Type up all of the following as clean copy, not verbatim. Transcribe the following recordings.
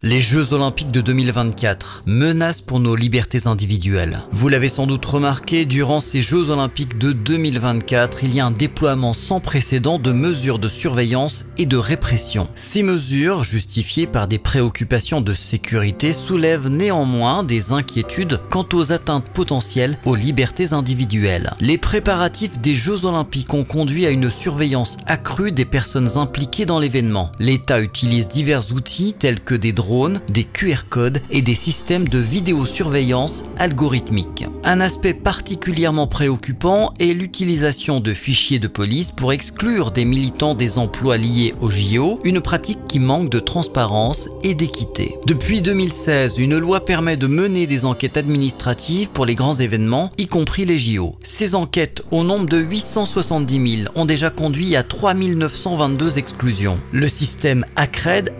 Les Jeux Olympiques de 2024, menace pour nos libertés individuelles. Vous l'avez sans doute remarqué, durant ces Jeux Olympiques de 2024, il y a un déploiement sans précédent de mesures de surveillance et de répression. Ces mesures, justifiées par des préoccupations de sécurité, soulèvent néanmoins des inquiétudes quant aux atteintes potentielles aux libertés individuelles. Les préparatifs des Jeux Olympiques ont conduit à une surveillance accrue des personnes impliquées dans l'événement. L'État utilise divers outils tels que des drones, des QR codes et des systèmes de vidéosurveillance algorithmique. Un aspect particulièrement préoccupant est l'utilisation de fichiers de police pour exclure des militants des emplois liés aux JO, une pratique qui manque de transparence et d'équité. Depuis 2016, une loi permet de mener des enquêtes administratives pour les grands événements, y compris les JO. Ces enquêtes, au nombre de 870 000, ont déjà conduit à 3 922 exclusions. Le système ACRED,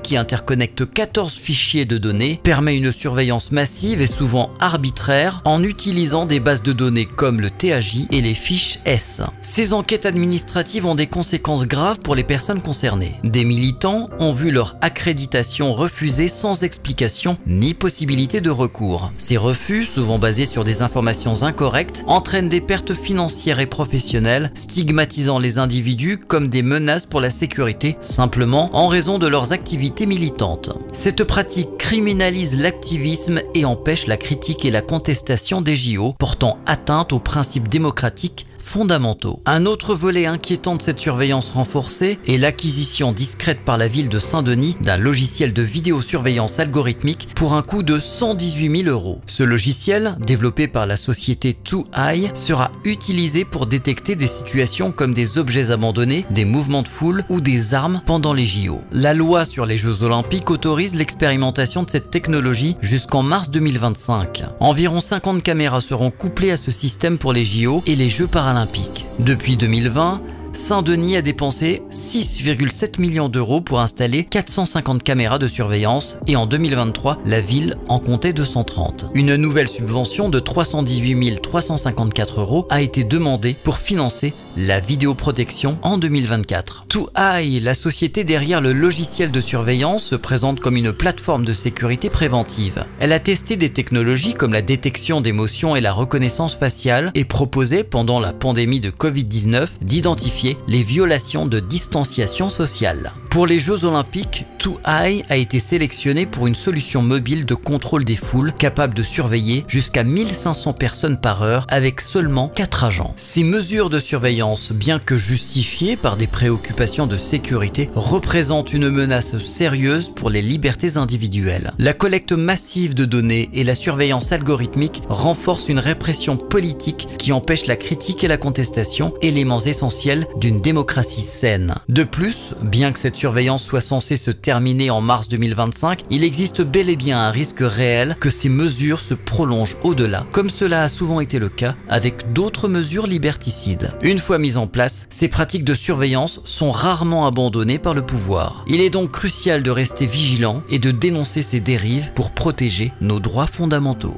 qui interconnecte 14 fichiers de données, permet une surveillance massive et souvent arbitraire en utilisant des bases de données comme le TAJ et les fiches S. Ces enquêtes administratives ont des conséquences graves pour les personnes concernées. Des militants ont vu leur accréditation refusée sans explication ni possibilité de recours. Ces refus, souvent basés sur des informations incorrectes, entraînent des pertes financières et professionnelles, stigmatisant les individus comme des menaces pour la sécurité, simplement en raison de leurs activités militantes. Cette pratique criminalise l'activisme et empêche la critique et la contestation des JO, portant atteinte aux principes démocratiques fondamentaux. Un autre volet inquiétant de cette surveillance renforcée est l'acquisition discrète par la ville de Saint-Denis d'un logiciel de vidéosurveillance algorithmique pour un coût de 118 000 €. Ce logiciel, développé par la société 2Eye, sera utilisé pour détecter des situations comme des objets abandonnés, des mouvements de foule ou des armes pendant les JO. La loi sur les Jeux Olympiques autorise l'expérimentation de cette technologie jusqu'en mars 2025. Environ 50 caméras seront couplées à ce système pour les JO et les Jeux paralympiques. Depuis 2020, Saint-Denis a dépensé 6,7 millions d'euros pour installer 450 caméras de surveillance et en 2023, la ville en comptait 230. Une nouvelle subvention de 318 354 € a été demandée pour financer la vidéoprotection en 2024. 2Eye, la société derrière le logiciel de surveillance, se présente comme une plateforme de sécurité préventive. Elle a testé des technologies comme la détection d'émotions et la reconnaissance faciale et proposé pendant la pandémie de Covid-19 d'identifier les violations de distanciation sociale. Pour les Jeux Olympiques, 2Eye a été sélectionné pour une solution mobile de contrôle des foules capable de surveiller jusqu'à 1500 personnes par heure avec seulement 4 agents. Ces mesures de surveillance, bien que justifiées par des préoccupations de sécurité, représentent une menace sérieuse pour les libertés individuelles. La collecte massive de données et la surveillance algorithmique renforcent une répression politique qui empêche la critique et la contestation, éléments essentiels d'une démocratie saine. De plus, bien que cette surveillance soit censée se terminer en mars 2025, il existe bel et bien un risque réel que ces mesures se prolongent au-delà, comme cela a souvent été le cas avec d'autres mesures liberticides. Une fois mises en place, ces pratiques de surveillance sont rarement abandonnées par le pouvoir. Il est donc crucial de rester vigilant et de dénoncer ces dérives pour protéger nos droits fondamentaux.